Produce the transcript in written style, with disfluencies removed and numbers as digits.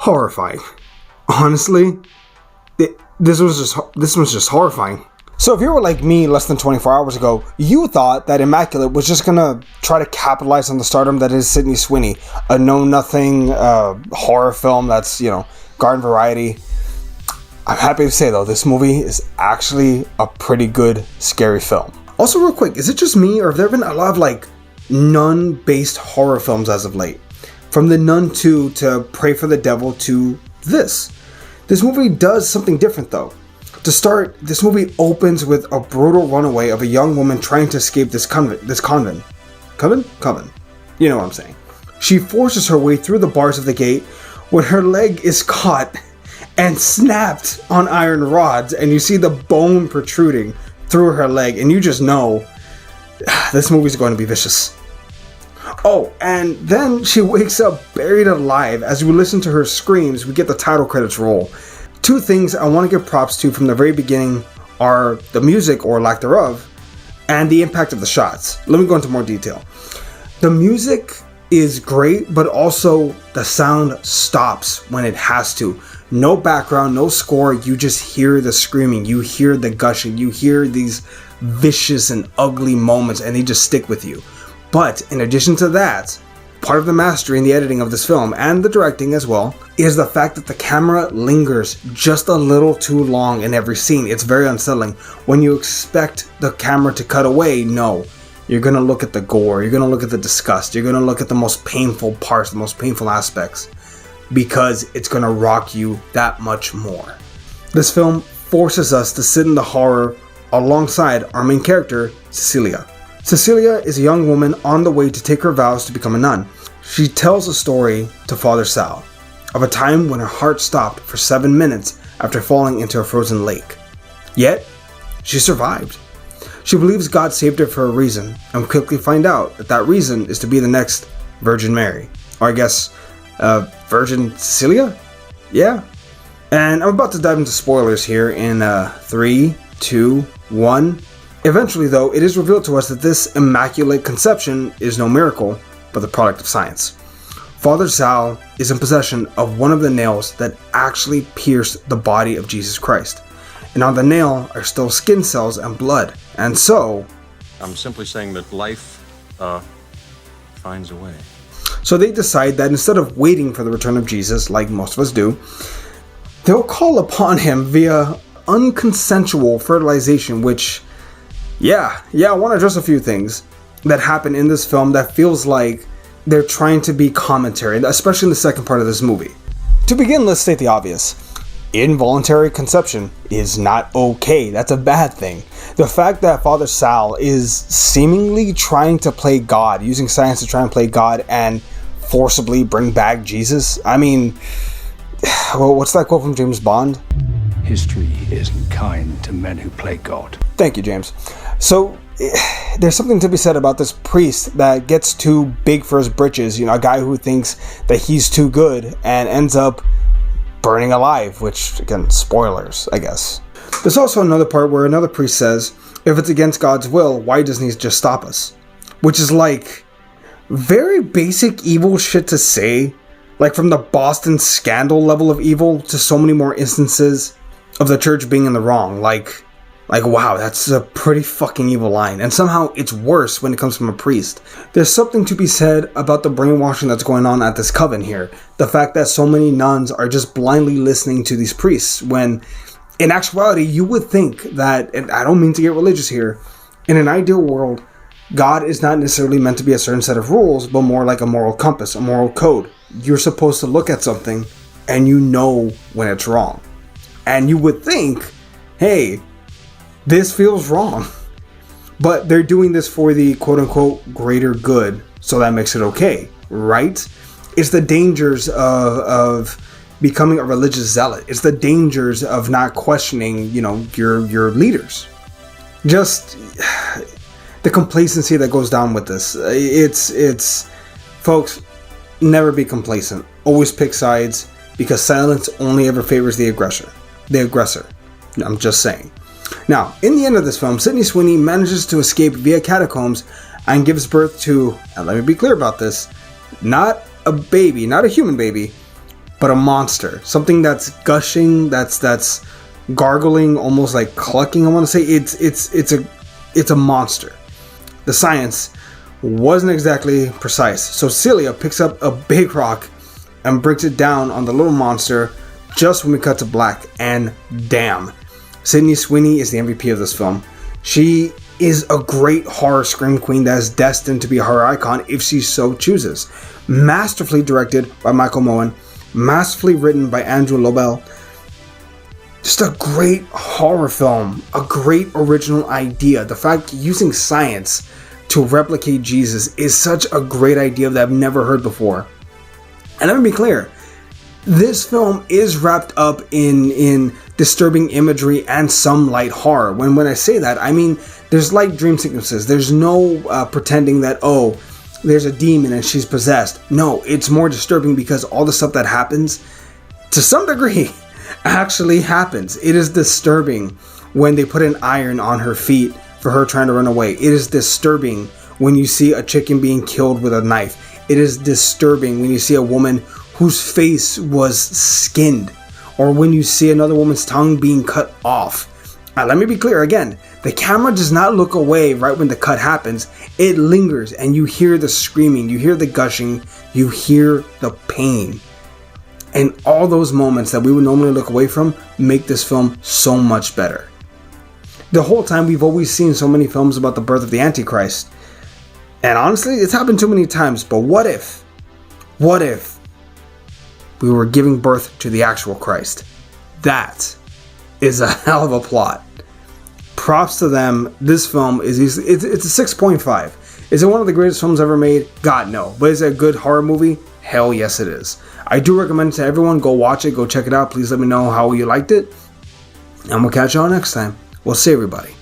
horrifying. Honestly, this was just horrifying. So if you were like me less than 24 hours ago, you thought that Immaculate was just gonna try to capitalize on the stardom that is Sydney Sweeney, a know-nothing horror film that's, garden variety. I'm happy to say though, this movie is actually a pretty good scary film. Also real quick, is it just me or have there been a lot of nun-based horror films as of late? From The Nun 2 to Pray for the Devil to this. This movie does something different though. To start, this movie opens with a brutal runaway of a young woman trying to escape this convent. Coven? You know what I'm saying. She forces her way through the bars of the gate when her leg is caught and snapped on iron rods, and you see the bone protruding through her leg, and you just know this movie's going to be vicious. Oh, and then she wakes up buried alive. As we listen to her screams, we get the title credits roll. Two things I want to give props to from the very beginning are the music, or lack thereof, and the impact of the shots. Let me go into more detail. The music is great, but also the sound stops when it has to. No background, no score, you just hear the screaming, you hear the gushing, you hear these vicious and ugly moments, and they just stick with you. But in addition to that, part of the mastering, the editing of this film, and the directing as well, is the fact that the camera lingers just a little too long in every scene. It's very unsettling. When you expect the camera to cut away, no. You're going to look at the gore, you're going to look at the disgust, you're going to look at the most painful parts, the most painful aspects, because it's going to rock you that much more. This film forces us to sit in the horror alongside our main character, Cecilia. Cecilia is a young woman on the way to take her vows to become a nun. She tells a story to Father Sal of a time when her heart stopped for 7 minutes after falling into a frozen lake. Yet, she survived. She believes God saved her for a reason, and we quickly find out that that reason is to be the next Virgin Mary. Or I guess, Virgin Cecilia? Yeah. And I'm about to dive into spoilers here in 3, 2, 1. Eventually, though, it is revealed to us that this Immaculate Conception is no miracle, but the product of science. Father Sal is in possession of one of the nails that actually pierced the body of Jesus Christ. And on the nail are still skin cells and blood. And so... I'm simply saying that life, finds a way. So they decide that instead of waiting for the return of Jesus, like most of us do, they'll call upon him via unconsensual fertilization, which... Yeah, I want to address a few things that happen in this film that feels like they're trying to be commentary, especially in the second part of this movie. To begin, let's state the obvious. Involuntary conception is not okay. That's a bad thing. The fact that Father Sal is seemingly trying to play God, using science to try and play God and forcibly bring back Jesus. I mean, well, what's that quote from James Bond? History isn't kind to men who play God. Thank you, James. So, there's something to be said about this priest that gets too big for his britches. A guy who thinks that he's too good and ends up burning alive, which, again, spoilers, I guess. There's also another part where another priest says, if it's against God's will, why doesn't he just stop us? Which is like, very basic evil shit to say. Like from the Boston scandal level of evil to so many more instances of the church being in the wrong. Like, wow, that's a pretty fucking evil line. And somehow it's worse when it comes from a priest. There's something to be said about the brainwashing that's going on at this coven here. The fact that so many nuns are just blindly listening to these priests, when in actuality, you would think that, and I don't mean to get religious here, in an ideal world, God is not necessarily meant to be a certain set of rules, but more like a moral compass, a moral code. You're supposed to look at something and you know when it's wrong. And you would think, hey, this feels wrong. But they're doing this for the quote-unquote greater good, so that makes it okay, right? It's the dangers of becoming a religious zealot. It's the dangers of not questioning, your leaders. Just the complacency that goes down with this. It's folks, never be complacent. Always pick sides, because silence only ever favors the aggressor. I'm just saying. Now, in the end of this film, Sydney Sweeney manages to escape via catacombs and gives birth to, and let me be clear about this, not a baby, not a human baby, but a monster. Something that's gushing, that's gargling, almost like clucking. I want to say it's a monster. The science wasn't exactly precise. So Celia picks up a big rock and breaks it down on the little monster just when we cut to black, and damn, Sydney Sweeney is the MVP of this film. She is a great horror scream queen that is destined to be a horror icon if she so chooses. Masterfully directed by Michael Moen, masterfully written by Andrew Lobel. Just a great horror film, a great original idea. The fact using science to replicate Jesus is such a great idea that I've never heard before. And let me be clear, this film is wrapped up in disturbing imagery and some light horror. When I say that, I mean there's light dream sequences. There's no pretending that, oh, there's a demon and she's possessed. No, it's more disturbing because all the stuff that happens, to some degree, actually happens. It is disturbing when they put an iron on her feet for her trying to run away. It is disturbing when you see a chicken being killed with a knife. It is disturbing when you see a woman whose face was skinned, or when you see another woman's tongue being cut off. Now, let me be clear again. The camera does not look away right when the cut happens. It lingers and you hear the screaming, you hear the gushing, you hear the pain. And all those moments that we would normally look away from make this film so much better. The whole time we've always seen so many films about the birth of the Antichrist. And honestly, it's happened too many times, but what if we were giving birth to the actual Christ? That is a hell of a plot. Props to them. This film is easily, it's a 6.5. Is it one of the greatest films ever made? God, no. But is it a good horror movie? Hell yes it is. I do recommend it to everyone. Go watch it. Go check it out. Please let me know how you liked it. And we'll catch you all next time. We'll see everybody.